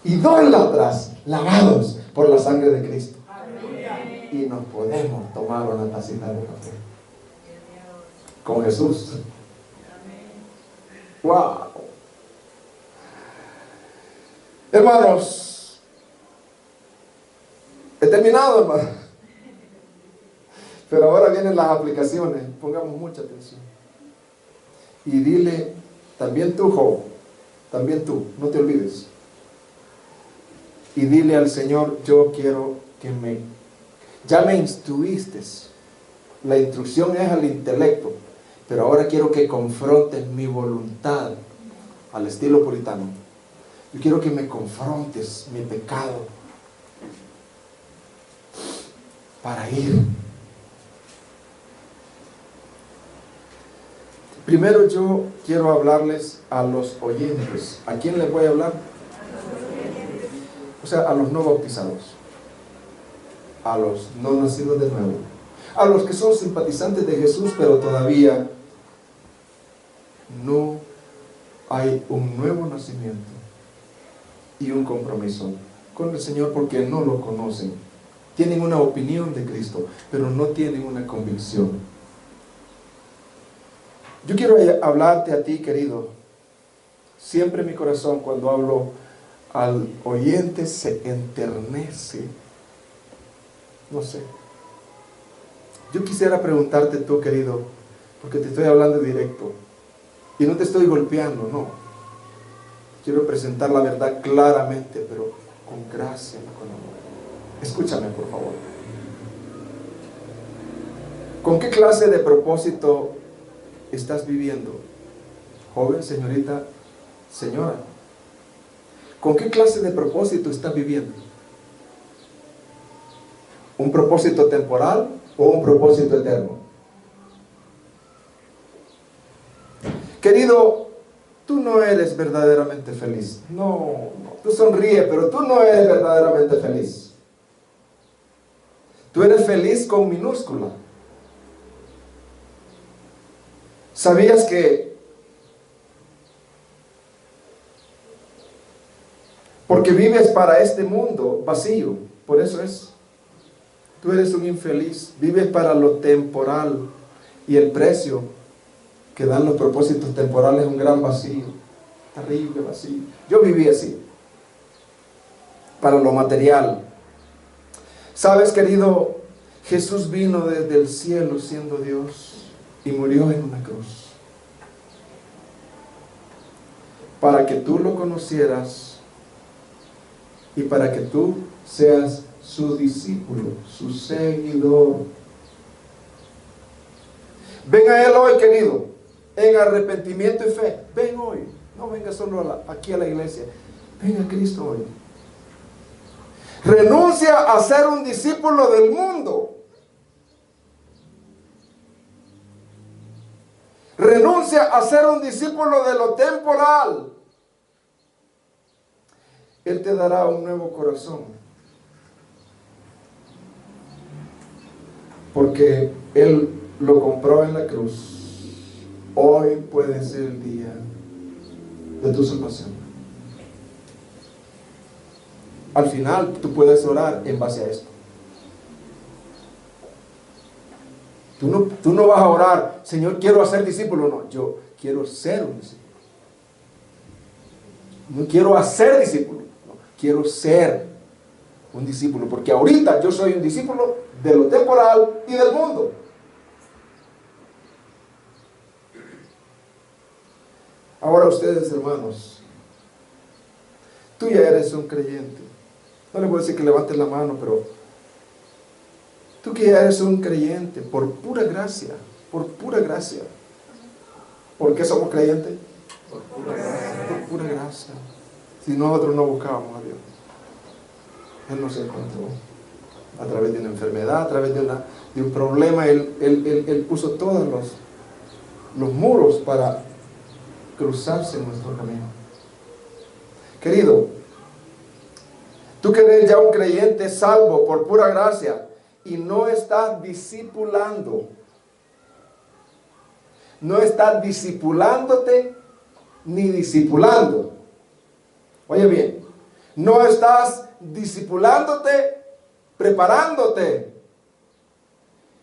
idólatras, lavados por la sangre de Cristo. Amén. Y nos podemos tomar una tacita de café con Jesús. ¡Wow! Hermanos, he terminado, hermano. Pero ahora vienen las aplicaciones. Pongamos mucha atención. Y dile, también tú, Job, también tú, no te olvides. Y dile al Señor, yo quiero que ya me instruiste. La instrucción es al intelecto, pero ahora quiero que confrontes mi voluntad al estilo puritano. Yo quiero que me confrontes mi pecado para ir. Primero yo quiero hablarles a los oyentes. ¿A quién les voy a hablar? O sea, a los no bautizados, a los no nacidos de nuevo, a los que son simpatizantes de Jesús, pero todavía no hay un nuevo nacimiento y un compromiso con el Señor porque no lo conocen. Tienen una opinión de Cristo, pero no tienen una convicción. Yo quiero hablarte a ti, querido. Siempre mi corazón, cuando hablo al oyente, se enternece. No sé. Yo quisiera preguntarte tú, querido, porque te estoy hablando directo. Y no te estoy golpeando, no. Quiero presentar la verdad claramente, pero con gracia y con amor. Escúchame, por favor. ¿Con qué clase de propósito estás viviendo? Joven, señorita, señora. ¿Con qué clase de propósito estás viviendo? ¿Un propósito temporal o un propósito eterno? Querido, tú no eres verdaderamente feliz. No, tú sonríes, pero tú no eres verdaderamente feliz. Tú eres feliz con minúscula. ¿Sabías que porque vives para este mundo vacío? Por eso es. Tú eres un infeliz. Vives para lo temporal. Y el precio que dan los propósitos temporales es un gran vacío. Terrible vacío. Yo viví así. Para lo material. ¿Sabes, querido? Jesús vino desde el cielo siendo Dios y murió en una cruz. Para que tú lo conocieras y para que tú seas su discípulo, su seguidor. Ven a Él hoy, querido, en arrepentimiento y fe. Ven hoy, no venga solo aquí a la iglesia. Ven a Cristo hoy. Renuncia a ser un discípulo del mundo. Renuncia a ser un discípulo de lo temporal. Él te dará un nuevo corazón. Porque Él lo compró en la cruz. Hoy puede ser el día de tu salvación. Al final tú puedes orar en base a esto. Tú no vas a orar, Señor, quiero hacer discípulo. No, yo quiero ser un discípulo. No quiero hacer discípulo, no, quiero ser un discípulo. Porque ahorita yo soy un discípulo de lo temporal y del mundo. Ahora ustedes, hermanos, tú ya eres un creyente. No les voy a decir que levanten la mano, pero Tú que ya eres un creyente por pura gracia, por pura gracia. ¿Por qué somos creyentes? Por pura gracia. Por pura gracia. Si nosotros no buscábamos a Dios, Él nos encontró a través de una enfermedad, a través de un problema. Él puso todos los muros para cruzarse en nuestro camino. Querido, tú que eres ya un creyente salvo por pura gracia y no estás discipulando, no estás discipulándote ni discipulando. Oye bien, no estás discipulándote, preparándote,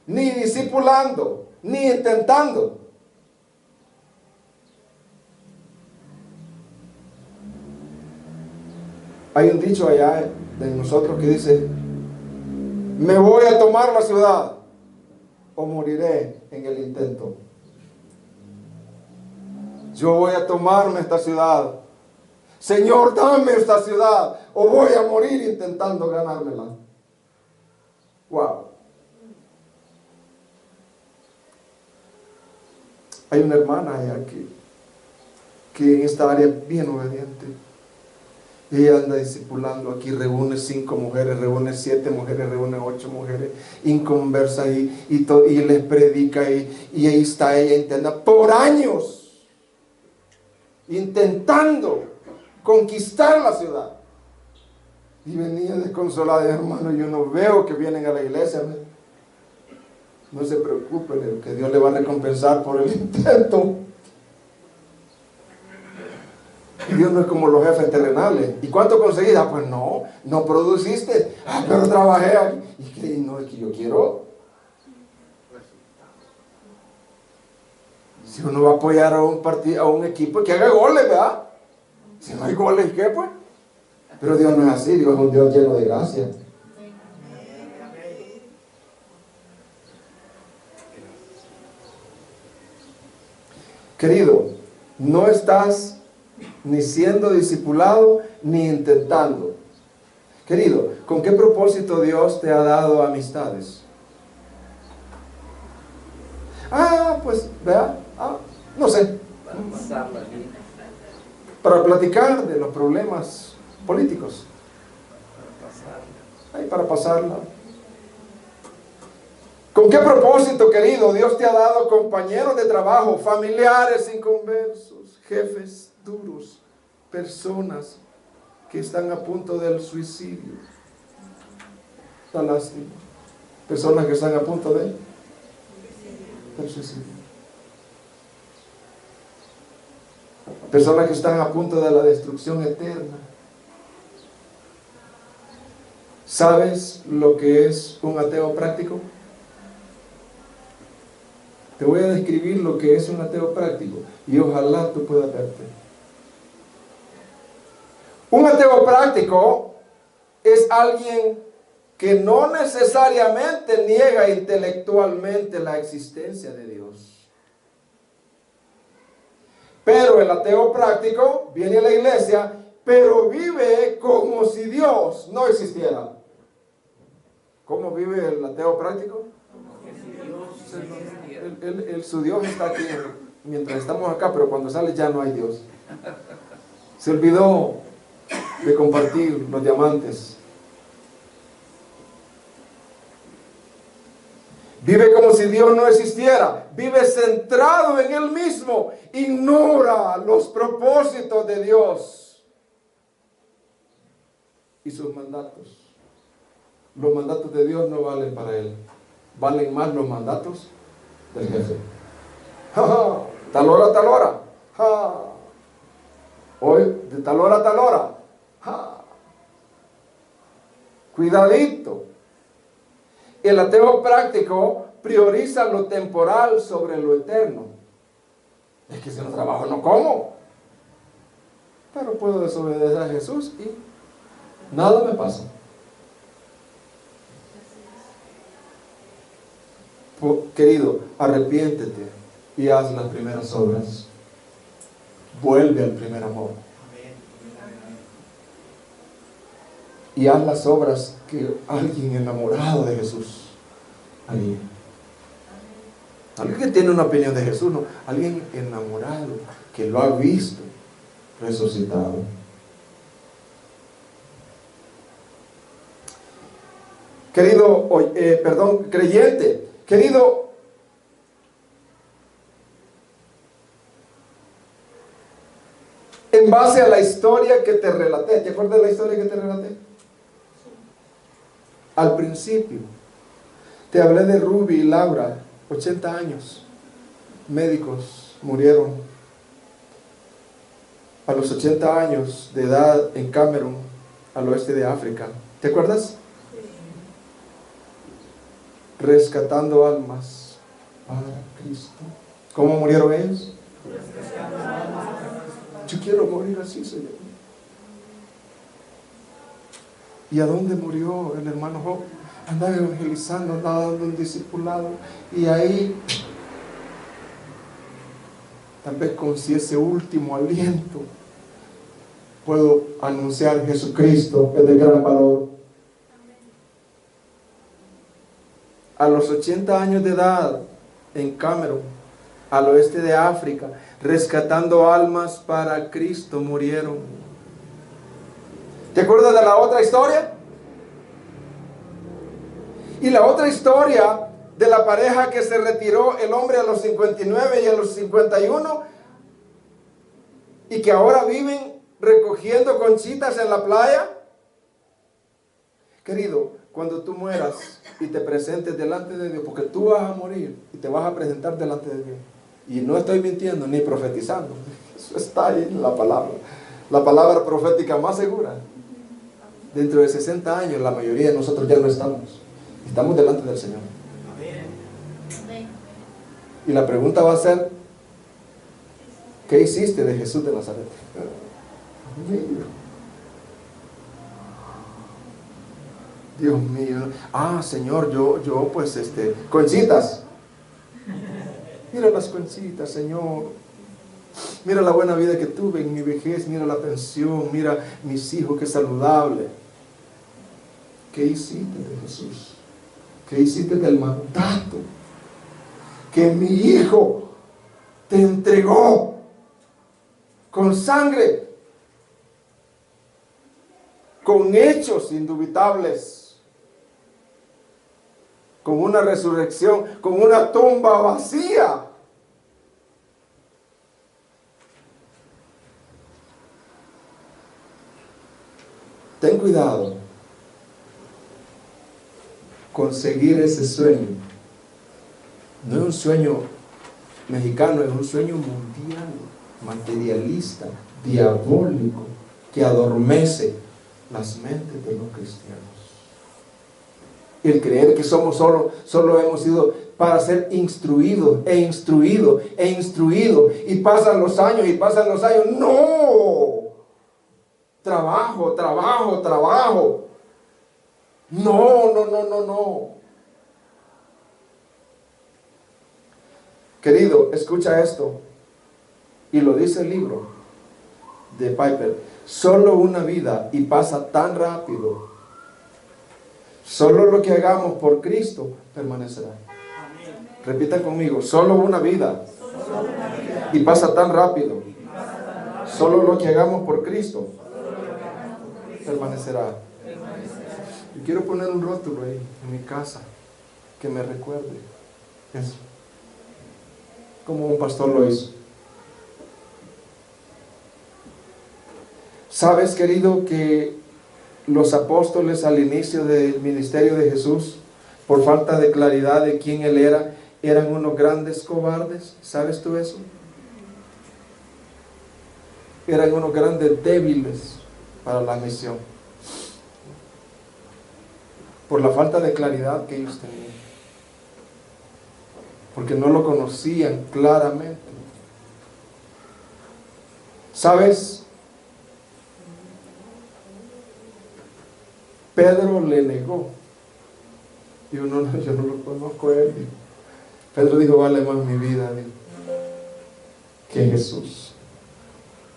ni discipulando, ni intentando. Hay un dicho allá de nosotros que dice: me voy a tomar la ciudad o moriré en el intento. Yo voy a tomarme esta ciudad. Señor, dame esta ciudad o voy a morir intentando ganármela. Wow. Hay una hermana allá que en esta área es bien obediente. Ella anda discipulando aquí, reúne 5 mujeres, reúne 7 mujeres, reúne 8 mujeres, inconversa y les predica y ahí está ella intentando por años, intentando conquistar la ciudad. Y venía desconsolada, hermano, yo no veo que vienen a la iglesia. No se preocupen, que Dios le va a recompensar por el intento. Y Dios no es como los jefes terrenales. ¿Y cuánto conseguiste? Ah, pues no produciste. Ah, pero trabajé aquí. Y que no es que yo quiero. Si uno va a apoyar a un partido, a un equipo, que haga goles, ¿verdad? Si no hay goles, ¿qué pues? Pero Dios no es así. Dios es un Dios lleno de gracia. Querido, no estás ni siendo discipulado, ni intentando. Querido, ¿con qué propósito Dios te ha dado amistades? Pues, vea, no sé. Para pasarla aquí. Para platicar de los problemas políticos. Para Para pasarla. pasarla. ¿Con qué propósito, querido? Dios te ha dado compañeros de trabajo, familiares inconversos, jefes duros, personas que están a punto del suicidio. Da lástima. Personas que están a punto del suicidio. Personas que están a punto de la destrucción eterna. ¿Sabes lo que es un ateo práctico? Te voy a describir lo que es un ateo práctico y ojalá tú puedas verte. Un ateo práctico es alguien que no necesariamente niega intelectualmente la existencia de Dios. Pero el ateo práctico viene a la iglesia, pero vive como si Dios no existiera. ¿Cómo vive el ateo práctico? Su Dios está aquí mientras estamos acá, pero cuando sale ya no hay Dios. Se olvidó de compartir los diamantes. Vive como si Dios no existiera. Vive centrado en Él mismo. Ignora los propósitos de Dios y sus mandatos. Los mandatos de Dios no valen para Él. Valen más los mandatos del jefe. Tal hora a tal hora. Hoy, de tal hora a tal hora. Cuidadito. El ateo práctico prioriza lo temporal sobre lo eterno. Es que si no trabajo no como. Pero puedo desobedecer a Jesús y nada me pasa. Querido, arrepiéntete y haz las primeras obras. Vuelve al primer amor. Y haz las obras que alguien enamorado de Jesús Alguien. Alguien que tiene una opinión de Jesús, no. Alguien enamorado, que lo ha visto resucitado. Querido, creyente, querido, en base a la historia que te relaté, ¿te acuerdas de la historia que te relaté? Al principio, te hablé de Ruby y Laura, 80 años, médicos murieron a los 80 años de edad en Camerún, al oeste de África. ¿Te acuerdas? Rescatando almas para Cristo. ¿Cómo murieron ellos? Yo quiero morir así, Señor. ¿Y a dónde murió el hermano Job? Andaba evangelizando, andaba dando un discipulado, y ahí, tal vez con si ese último aliento, puedo anunciar Jesucristo, es de gran valor. A los 80 años de edad, en Camerún, al oeste de África, rescatando almas para Cristo, murieron. ¿Te acuerdas de la otra historia? Y la otra historia de la pareja que se retiró, el hombre a los 59 y a los 51, y que ahora viven recogiendo conchitas en la playa. Querido, cuando tú mueras y te presentes delante de Dios, porque tú vas a morir y te vas a presentar delante de Dios, y no estoy mintiendo ni profetizando, eso está ahí en la palabra profética más segura. Dentro de 60 años la mayoría de nosotros ya no estamos delante del Señor. Y la pregunta va a ser, ¿qué hiciste de Jesús de Nazaret? Dios mío. Señor, yo pues conchitas. Mira las conchitas, Señor. Mira la buena vida que tuve en mi vejez. Mira la pensión. Mira mis hijos, qué saludable. ¿Qué hiciste de Jesús? ¿Qué hiciste del mandato que mi hijo te entregó con sangre, con hechos indubitables, con una resurrección, con una tumba vacía? Ten cuidado conseguir ese sueño. No es un sueño mexicano, es un sueño mundial, materialista, diabólico, que adormece las mentes de los cristianos. El creer que somos solo hemos sido para ser instruidos, y pasan los años, ¡no! Trabajo. No. Querido, escucha esto. Y lo dice el libro de Piper. Solo una vida y pasa tan rápido. Solo lo que hagamos por Cristo permanecerá. Repita conmigo. Solo una vida y pasa tan rápido. Solo lo que hagamos por Cristo permanecerá. Y quiero poner un rótulo ahí en mi casa que me recuerde eso, como un pastor lo hizo. ¿Sabes, querido, que los apóstoles al inicio del ministerio de Jesús, por falta de claridad de quién Él era, eran unos grandes cobardes? ¿Sabes tú eso? Eran unos grandes débiles para la misión, por la falta de claridad que ellos tenían, porque no lo conocían claramente. ¿Sabes? Pedro le negó. Dijo, no, yo no lo conozco a él. Pedro dijo, vale más mi vida, dijo, que Jesús.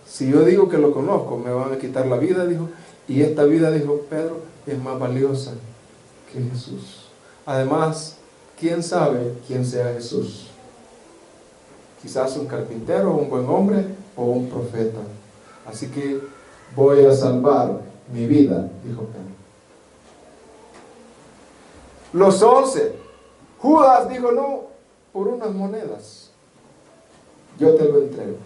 Si yo digo que lo conozco, me van a quitar la vida, dijo, y esta vida, dijo Pedro, es más valiosa que Jesús. Además, quién sabe quién sea Jesús. Quizás un carpintero, un buen hombre o un profeta. Así que voy a salvar mi vida, dijo Pedro. Los 11. Judas dijo, no, por unas monedas yo te lo entrego.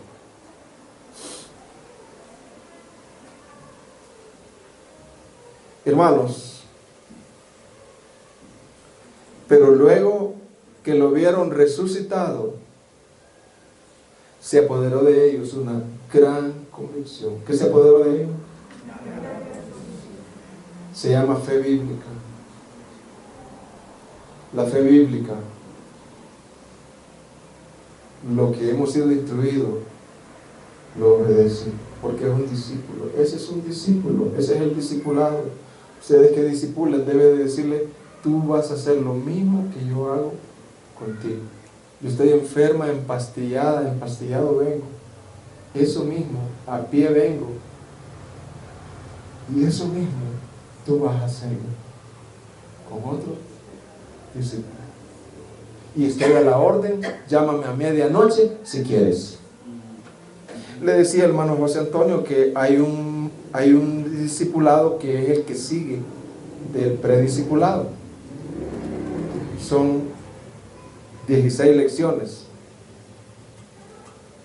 Hermanos, pero luego que lo vieron resucitado, se apoderó de ellos una gran convicción. ¿Qué se apoderó de ellos? Se llama fe bíblica. La fe bíblica, lo que hemos sido instruidos, lo obedece, porque es un discípulo. Ese es un discípulo, ese es el discipulado. Ustedes que discipulan deben de decirle, tú vas a hacer lo mismo que yo hago contigo. Yo estoy enferma, empastillado vengo. Eso mismo, a pie vengo. Y eso mismo tú vas a hacerlo con otro discípulo. Y estoy a la orden, llámame a medianoche si quieres. Le decía el hermano José Antonio que hay un discipulado que es el que sigue del prediscipulado. Son 16 lecciones.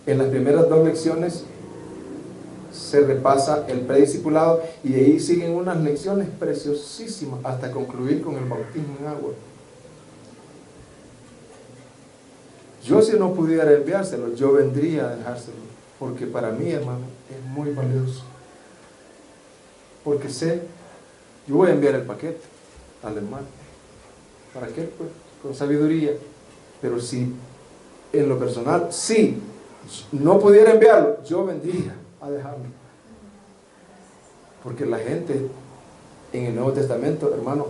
En las primeras 2 lecciones se repasa el prediscipulado y de ahí siguen unas lecciones preciosísimas hasta concluir con el bautismo en agua. Yo, si no pudiera enviárselo, yo vendría a dejárselo, porque para mí, hermano, es muy valioso. Porque sé, yo voy a enviar el paquete al hermano. ¿Para qué? Pues con sabiduría. Pero si en lo personal, si no pudiera enviarlo, yo vendría a dejarlo. Porque la gente en el Nuevo Testamento, hermano,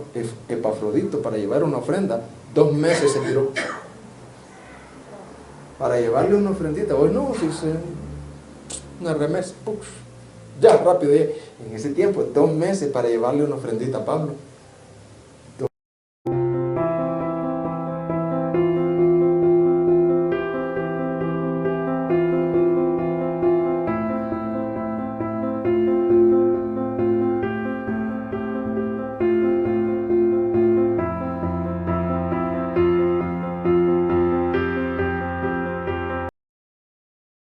Epafrodito, para llevar una ofrenda, 2 meses se tiró. Para llevarle una ofrendita, hoy no, si se una remesa, ya rápido, en ese tiempo, 2 meses para llevarle una ofrendita a Pablo.